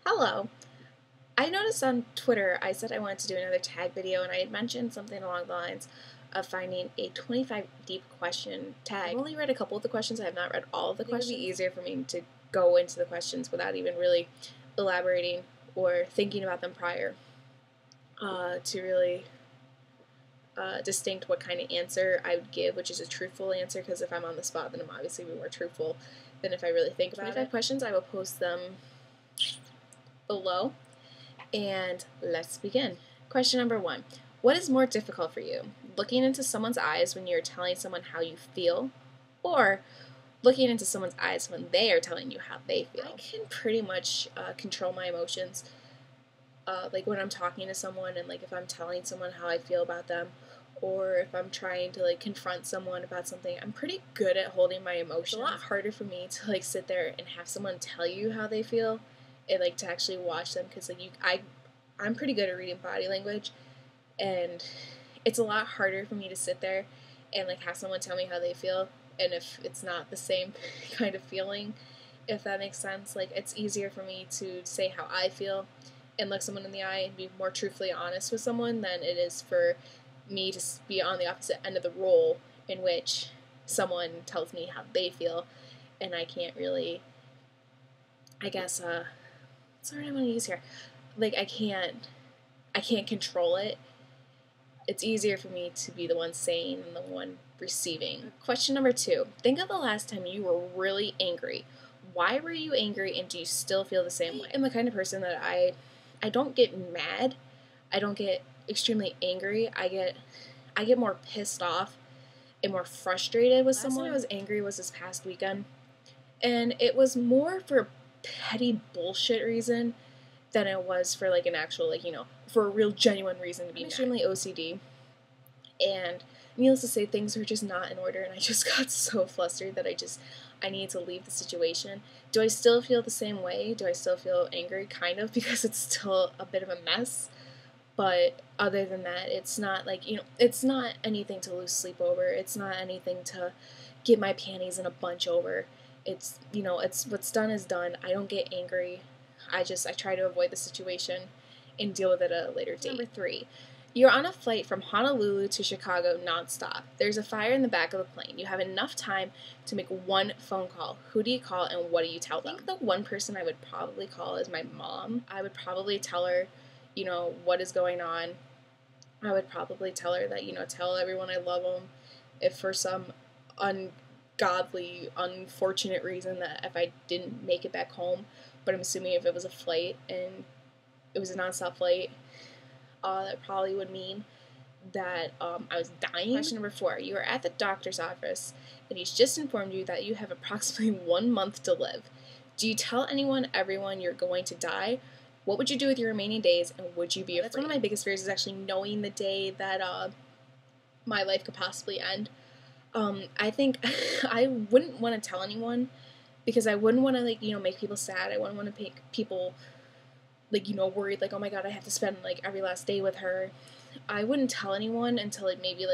Hello. I noticed on Twitter I said I wanted to do another tag video, and I had mentioned something along the lines of finding a 25 deep question tag. I've only read a couple of the questions. I have not read all of the questions. It would be easier for me to go into the questions without even really elaborating or thinking about them prior to really distinct what kind of answer I would give, which is a truthful answer, because if I'm on the spot, then I'm obviously more truthful than if I really think about it. 25 questions, I will post them below. And let's begin. Question number 1. What is more difficult for you? Looking into someone's eyes when you're telling someone how you feel, or looking into someone's eyes when they are telling you how they feel? I can pretty much control my emotions. Like when I'm talking to someone, and like if I'm telling someone how I feel about them, or if I'm trying to like confront someone about something, I'm pretty good at holding my emotions. It's a lot harder for me to like sit there and have someone tell you how they feel, and like to actually watch them, because like I'm pretty good at reading body language, and it's a lot harder for me to sit there and like have someone tell me how they feel, and if it's not the same kind of feeling, if that makes sense. Like it's easier for me to say how I feel and look someone in the eye and be more truthfully honest with someone than it is for me to be on the opposite end of the role, in which someone tells me how they feel and I can't really, I guess, what's the word I want to use here? Like I can't control it. It's easier for me to be the one saying than the one receiving. Question number 2. Think of the last time you were really angry. Why were you angry, and do you still feel the same way? I'm the kind of person that I don't get mad. I don't get extremely angry. I get more pissed off and more frustrated with someone. Last time I was angry was this past weekend, and it was more for a petty bullshit reason than it was for like an actual, like, for a real genuine reason to be mad. I'm extremely OCD, and needless to say, things were just not in order, and I just got so flustered that I needed to leave the situation. Do I still feel the same way? Do I still feel angry? Kind of, because it's still a bit of a mess. But other than that, it's not like, it's not anything to lose sleep over. It's not anything to get my panties in a bunch over. It's, it's what's done is done. I don't get angry. I try to avoid the situation and deal with it at a later date. Number 3. You're on a flight from Honolulu to Chicago nonstop. There's a fire in the back of the plane. You have enough time to make one phone call. Who do you call, and what do you tell them? I think the one person I would probably call is my mom. I would probably tell her, what is going on. I would probably tell her that, tell everyone I love them. If for some ungodly, unfortunate reason that if I didn't make it back home, but I'm assuming if it was a flight and it was a nonstop flight, that probably would mean that I was dying. Question number 4. You are at the doctor's office, and he's just informed you that you have approximately 1 month to live. Do you tell everyone you're going to die? What would you do with your remaining days, and would you be afraid? That's one of my biggest fears, is actually knowing the day that my life could possibly end. I think I wouldn't want to tell anyone, because I wouldn't want to, make people sad. I wouldn't want to make people, worried, like, oh my god, I have to spend, every last day with her. I wouldn't tell anyone until, maybe,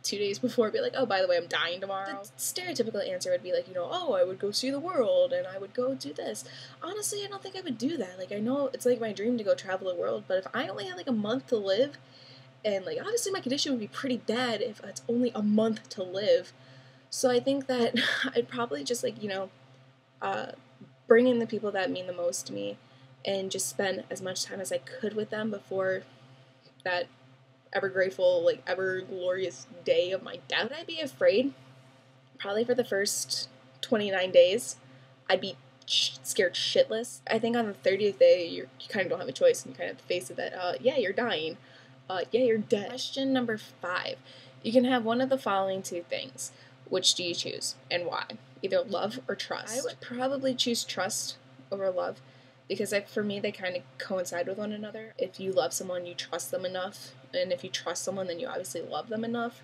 2 days before, be like, oh, by the way, I'm dying tomorrow. The stereotypical answer would be, oh, I would go see the world, and I would go do this. Honestly, I don't think I would do that. I know it's, my dream to go travel the world, but if I only had, a month to live, and, obviously my condition would be pretty bad if it's only a month to live. So I think that I'd probably just, bring in the people that mean the most to me, and just spend as much time as I could with them before that ever grateful, ever glorious day of my death. Would I be afraid? Probably for the first 29 days. I'd be scared shitless. I think on the 30th day, you kind of don't have a choice, and you kind of have to face it that, yeah, you're dying. Yeah, you're dead. Question number 5. You can have one of the following 2 things. Which do you choose, and why? Either love or trust. I would probably choose trust over love, because for me, they kind of coincide with one another. If you love someone, you trust them enough, and if you trust someone, then you obviously love them enough.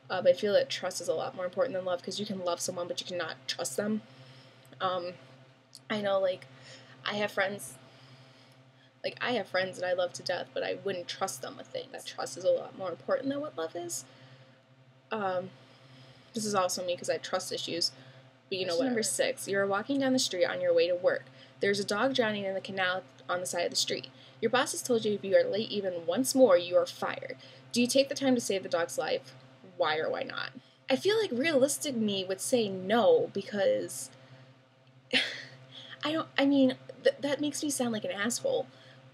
But I feel that trust is a lot more important than love, because you can love someone, but you cannot trust them. I know, I have friends, that I love to death, but I wouldn't trust them with things. That trust is a lot more important than what love is. This is also me, because I have trust issues. But Question number 6. You're walking down the street on your way to work. There's a dog drowning in the canal on the side of the street. Your boss has told you if you are late even once more, you are fired. Do you take the time to save the dog's life? Why or why not? I feel like realistic me would say no, because that makes me sound like an asshole,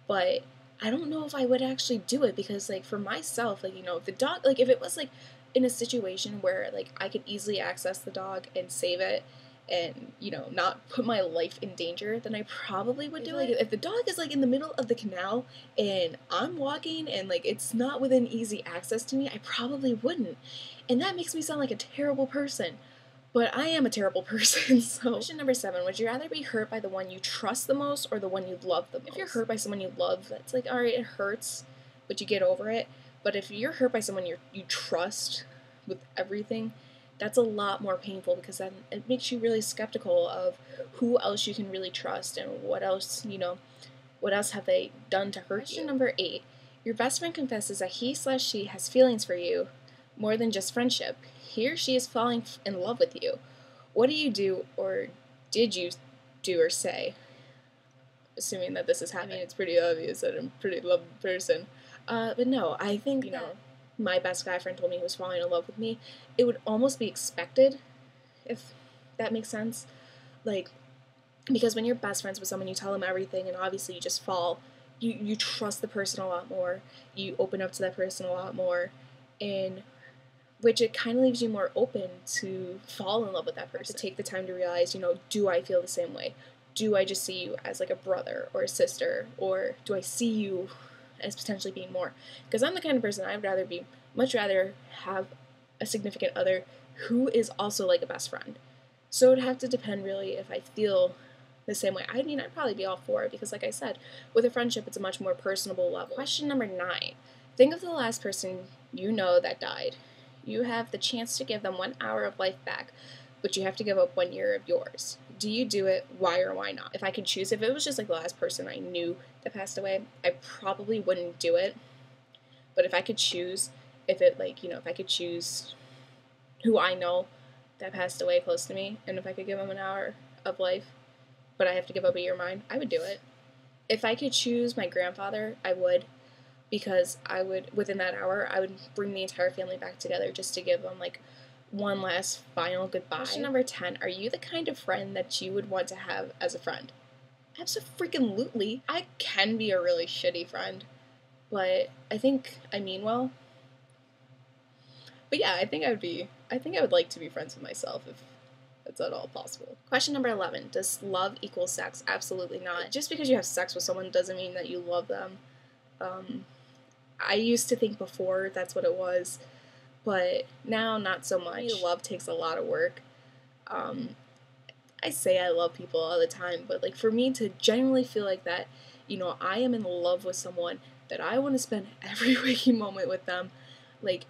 but I don't know if I would actually do it, because, like, for myself, like, if the dog, like, if it was, like, in a situation where, like, I could easily access the dog and save it and, not put my life in danger, then I probably would do it. If the dog is, like, in the middle of the canal and I'm walking and, like, it's not within easy access to me, I probably wouldn't. And that makes me sound like a terrible person. But I am a terrible person, so. Question number 7, would you rather be hurt by the one you trust the most or the one you love the most? If you're hurt by someone you love, that's like, alright, it hurts, but you get over it. But if you're hurt by someone you trust with everything, that's a lot more painful, because then it makes you really skeptical of who else you can really trust and what else have they done to hurt you. Question number 8, your best friend confesses that he/she has feelings for you more than just friendship. He or she is falling in love with you. What do you do, or did you do or say? Assuming that this is happening, it's pretty obvious that I'm a pretty loving person. But no, I think that my best guy friend told me he was falling in love with me. It would almost be expected, if that makes sense. Like, because when you're best friends with someone, you tell them everything, and obviously you just fall. You trust the person a lot more. You open up to that person a lot more, and which it kind of leaves you more open to fall in love with that person. To take the time to realize, do I feel the same way? Do I just see you as like a brother or a sister, or do I see you as potentially being more? Because I'm the kind of person I'd much rather have a significant other who is also like a best friend. So it'd have to depend really if I feel the same way. I'd probably be all for it, because like I said, with a friendship, it's a much more personable level. Question number 9, think of the last person you know that died. You have the chance to give them 1 hour of life back, but you have to give up 1 year of yours. Do you do it? Why or why not? If I could choose, if it was just like the last person I knew that passed away, I probably wouldn't do it. But if I could choose, if I could choose who I know that passed away close to me, and if I could give them 1 hour of life, but I have to give up a year of mine, I would do it. If I could choose my grandfather, I would. Because within that hour, I would bring the entire family back together just to give them, like, one last final goodbye. Question number 10, are you the kind of friend that you would want to have as a friend? Abso-freaking-lutely. I can be a really shitty friend, but I think I mean well. But yeah, I think I would like to be friends with myself if that's at all possible. Question number 11, does love equal sex? Absolutely not. Just because you have sex with someone doesn't mean that you love them. I used to think before that's what it was, but now not so much. Love takes a lot of work. I say I love people all the time, but like for me to genuinely feel like that, I am in love with someone, that I want to spend every waking moment with them, like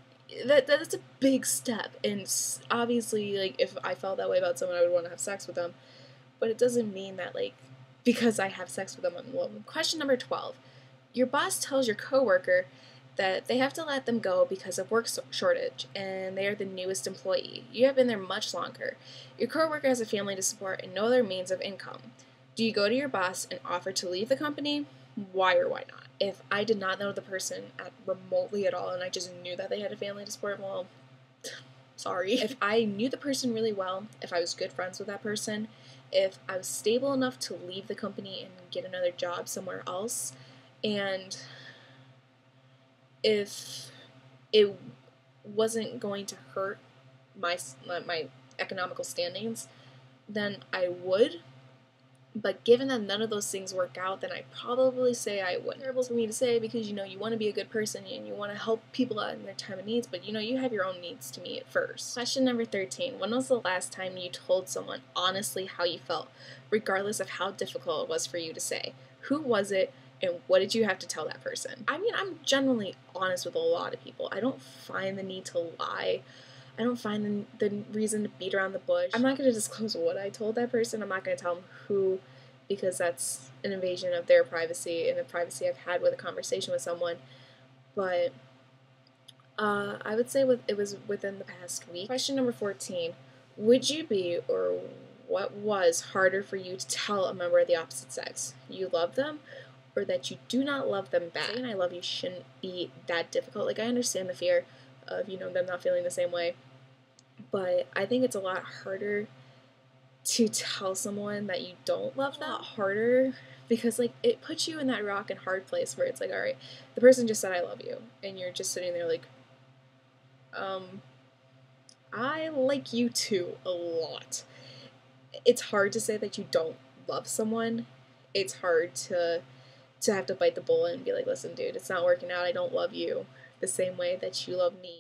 that's a big step. And obviously, like if I felt that way about someone, I would want to have sex with them, but it doesn't mean that like because I have sex with them, I'm in love with them. Question number 12. Your boss tells your coworker that they have to let them go because of work shortage, and they are the newest employee. You have been there much longer. Your coworker has a family to support and no other means of income. Do you go to your boss and offer to leave the company? Why or why not? If I did not know the person remotely at all, and I just knew that they had a family to support, well, sorry. If I knew the person really well, if I was good friends with that person, if I was stable enough to leave the company and get another job somewhere else, and if it wasn't going to hurt my economical standings, then I would. But given that none of those things work out, then I'd probably say I wouldn't. It's terrible for me to say, because, you want to be a good person and you want to help people out in their time of needs, but, you have your own needs to meet first. Question number 13. When was the last time you told someone honestly how you felt, regardless of how difficult it was for you to say? Who was it? And what did you have to tell that person? I'm generally honest with a lot of people. I don't find the need to lie. I don't find the reason to beat around the bush. I'm not going to disclose what I told that person. I'm not going to tell them who, because that's an invasion of their privacy and the privacy I've had with a conversation with someone. But I would say it was within the past week. Question number 14. Would you be, or what was harder for you to tell a member of the opposite sex? You love them, or that you do not love them back? Saying I love you shouldn't be that difficult. Like, I understand the fear of, them not feeling the same way, but I think it's a lot harder to tell someone that you don't love them. A lot harder because, like, it puts you in that rock and hard place where it's like, all right, the person just said I love you, and you're just sitting there like, I like you too a lot. It's hard to say that you don't love someone. It's hard to have to bite the bullet and be like, listen, dude, it's not working out. I don't love you the same way that you love me.